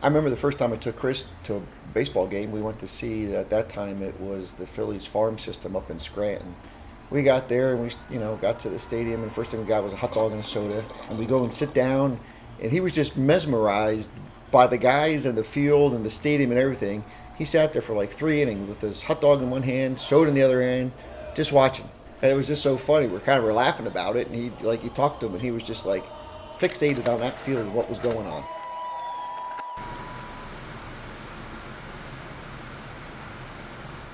I remember the first time I took Chris to a baseball game. We went to see, at that time it was the Phillies farm system up in Scranton. We got there and we got to the stadium, and the first thing we got was a hot dog and a soda. And we go and sit down, and he was just mesmerized by the guys and the field and the stadium and everything. He sat there for like 3 innings with his hot dog in one hand, soda in the other hand, just watching. And it was just so funny. We're laughing about it, and he talked to him, and he was just like fixated on that field and what was going on.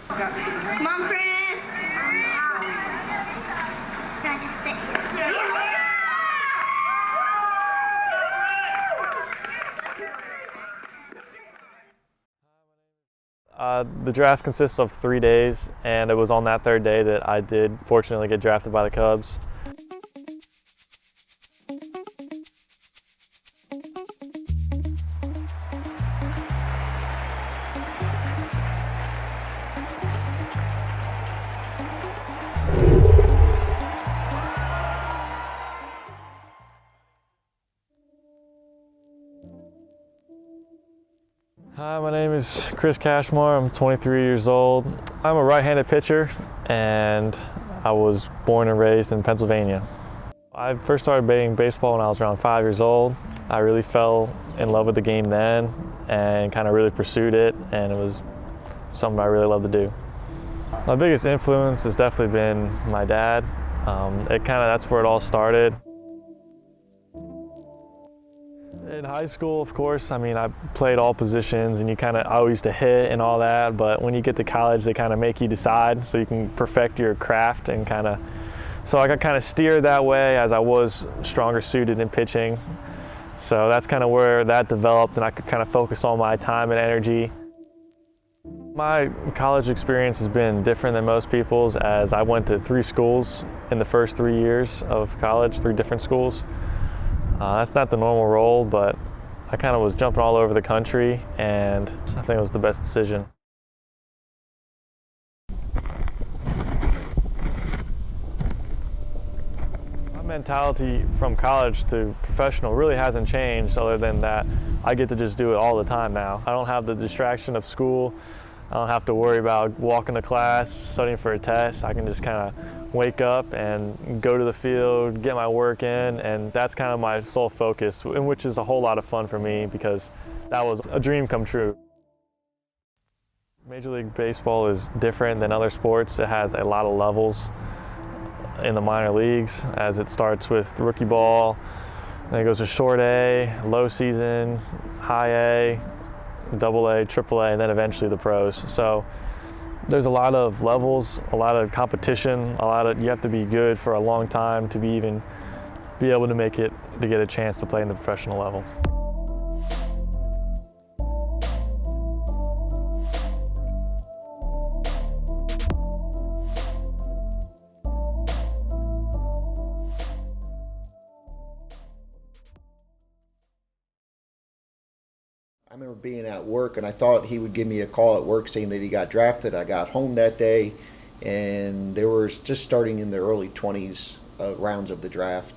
Come on, Chris. Can I just sit The draft consists of 3 days, and it was on that third day that I did fortunately get drafted by the Cubs. Hi, my name is Chris Cashmore. I'm 23 years old. I'm a right-handed pitcher, and I was born and raised in Pennsylvania. I first started playing baseball when I was around 5 years old. I really fell in love with the game then and kind of really pursued it, and it was something I really love to do. My biggest influence has definitely been my dad. That's where it all started. In high school, of course, I played all positions, and I always used to hit and all that, but when you get to college, they kind of make you decide so you can perfect your craft, and so I got kind of steered that way as I was stronger suited in pitching. So that's kind of where that developed, and I could kind of focus all my time and energy. My college experience has been different than most people's, as I went to 3 schools in the first 3 years of college, 3 different schools. That's not the normal role, but I kind of was jumping all over the country, and I think it was the best decision. My mentality from college to professional really hasn't changed, other than that I get to just do it all the time now. I don't have the distraction of school. I don't have to worry about walking to class, studying for a test. I can just kind of wake up and go to the field, get my work in, and that's kind of my sole focus, which is a whole lot of fun for me because that was a dream come true. Major League Baseball is different than other sports. It has a lot of levels in the minor leagues, as it starts with rookie ball, then it goes to short A, low season, high A, double A, triple A, and then eventually the pros. So there's a lot of levels, a lot of competition, you have to be good for a long time to be able to make it, to get a chance to play in the professional level. I remember being at work, and I thought he would give me a call at work saying that he got drafted. I got home that day, and they were just starting in the early 20s rounds of the draft.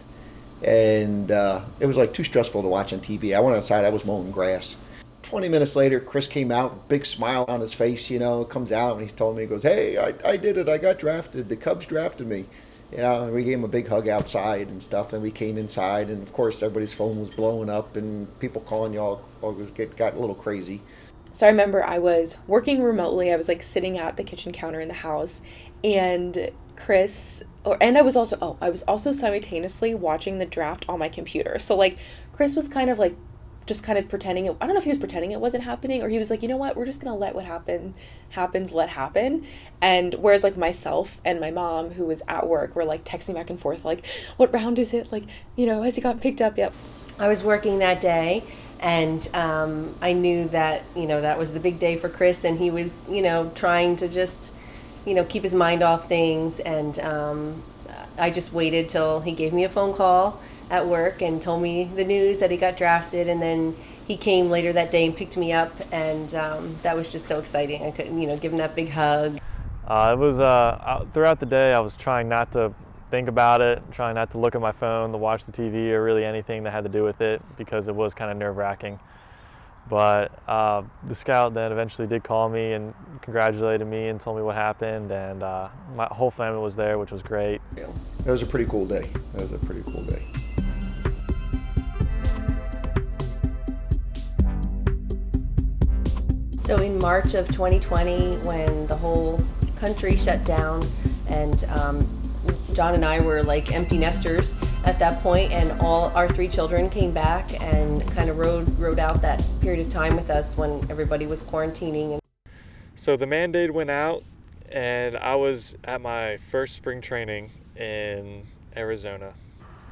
And it was like too stressful to watch on TV. I went outside, I was mowing grass. 20 minutes later, Chris came out, big smile on his face, comes out, and he's told me, he goes, "Hey, I did it, I got drafted. The Cubs drafted me." And we gave him a big hug outside and stuff, and we came inside, and of course everybody's phone was blowing up, and people calling y'all got a little crazy. So I remember I was working remotely. I was like sitting at the kitchen counter in the house, and I was also simultaneously watching the draft on my computer. So like Chris was kind of like just kind of pretending it. I don't know if he was pretending it wasn't happening, or he was like, you know what, we're just gonna let what happens let happen. And whereas like myself and my mom, who was at work, were like texting back and forth, like, what round is it? Like, has he gotten picked up yet? I was working that day, and I knew that that was the big day for Chris, and he was trying to just keep his mind off things, and I just waited till he gave me a phone call at work and told me the news that he got drafted, and then he came later that day and picked me up, and that was just so exciting. I couldn't give him that big hug. It was throughout the day I was trying not to think about it, trying not to look at my phone, to watch the TV, or really anything that had to do with it, because it was kind of nerve-wracking. But the scout then eventually did call me and congratulated me and told me what happened, and my whole family was there, which was great. It was a pretty cool day. It was a pretty cool day. So in March of 2020, when the whole country shut down, and John and I were like empty nesters at that point, and all our 3 children came back and kind of rode out that period of time with us when everybody was quarantining. So the mandate went out, and I was at my first spring training in Arizona.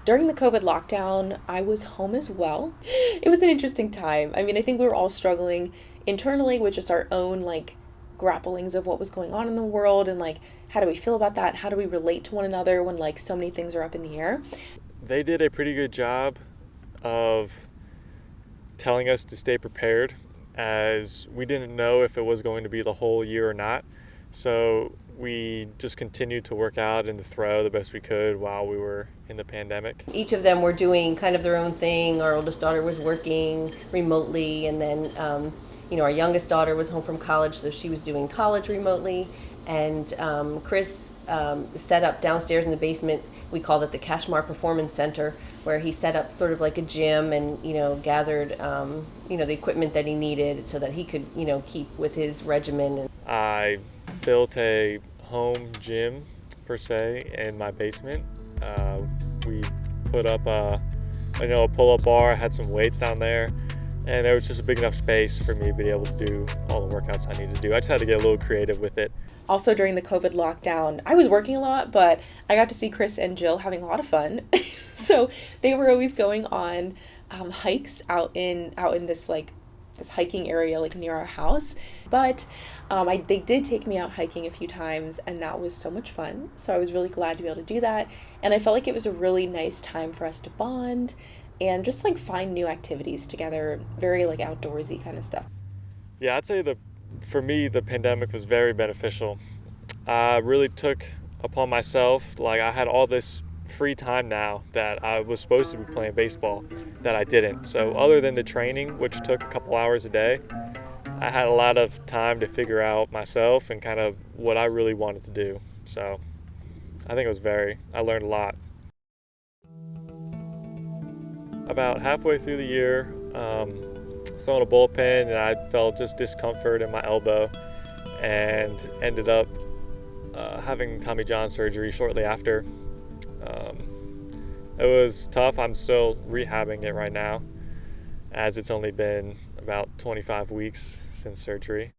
During the COVID lockdown, I was home as well. It was an interesting time. I mean, I think we were all struggling internally with just our own like grapplings of what was going on in the world, and like, how do we feel about that? How do we relate to one another when like so many things are up in the air? They did a pretty good job of telling us to stay prepared, as we didn't know if it was going to be the whole year or not. So we just continued to work out in the throw the best we could while we were in the pandemic. Each of them were doing kind of their own thing. Our oldest daughter was working remotely, and then our youngest daughter was home from college, so she was doing college remotely. And Chris set up downstairs in the basement. We called it the Kashmar Performance Center, where he set up sort of like a gym and gathered the equipment that he needed so that he could keep with his regimen. I built a home gym per se in my basement. We put up a pull-up bar. I had some weights down there, and there was just a big enough space for me to be able to do all the workouts I needed to do. I just had to get a little creative with it. Also during the COVID lockdown, I was working a lot, but I got to see Chris and Jill having a lot of fun. So they were always going on hikes out in this hiking area like near our house. But they did take me out hiking a few times, and that was so much fun. So I was really glad to be able to do that, and I felt like it was a really nice time for us to bond and just like find new activities together, very like outdoorsy kind of stuff. Yeah, I'd say for me, the pandemic was very beneficial. I really took upon myself, like I had all this free time now that I was supposed to be playing baseball that I didn't. So other than the training, which took a couple hours a day, I had a lot of time to figure out myself and kind of what I really wanted to do. So I think I learned a lot. About halfway through the year, saw in a bullpen, and I felt just discomfort in my elbow and ended up having Tommy John surgery shortly after. It was tough. I'm still rehabbing it right now, as it's only been about 25 weeks since surgery.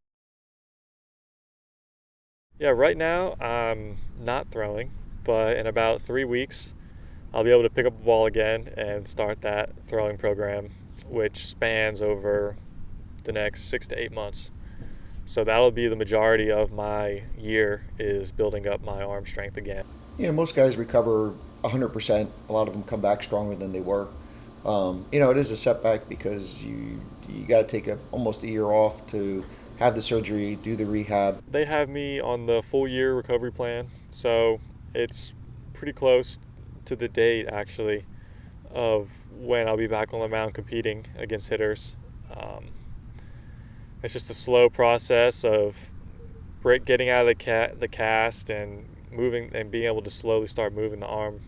Yeah, right now I'm not throwing, but in about 3 weeks I'll be able to pick up a ball again and start that throwing program, which spans over the next 6 to 8 months. So that'll be the majority of my year, is building up my arm strength again. Yeah, most guys recover 100%. A lot of them come back stronger than they were. It is a setback because you got to take almost a year off to have the surgery, do the rehab. They have me on the full year recovery plan, so it's pretty close to the date actually of when I'll be back on the mound competing against hitters. It's just a slow process of getting out of the cast and moving and being able to slowly start moving the arm.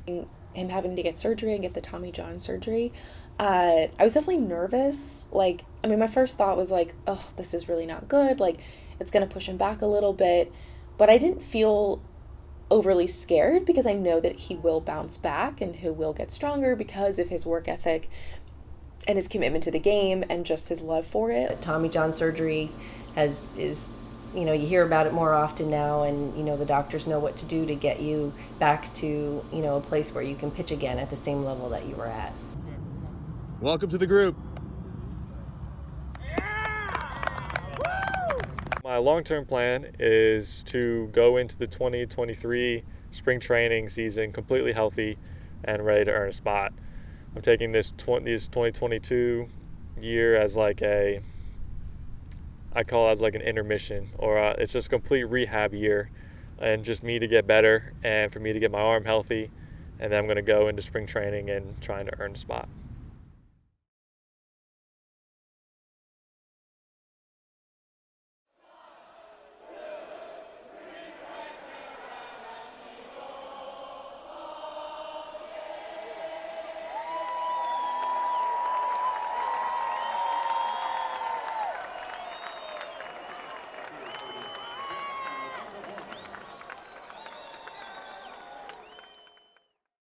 Him having to get surgery and get the Tommy John surgery, I was definitely nervous. My first thought was like, oh, this is really not good. Like, it's going to push him back a little bit. But I didn't feel overly scared because I know that he will bounce back and he will get stronger because of his work ethic and his commitment to the game and just his love for it. Tommy John surgery you hear about it more often now, and the doctors know what to do to get you back to a place where you can pitch again at the same level that you were at. Welcome to the group. My long-term plan is to go into the 2023 spring training season completely healthy and ready to earn a spot. I'm taking this 2022 year as I call it as like an intermission, or it's just a complete rehab year, and just me to get better and for me to get my arm healthy, and then I'm going to go into spring training and trying to earn a spot.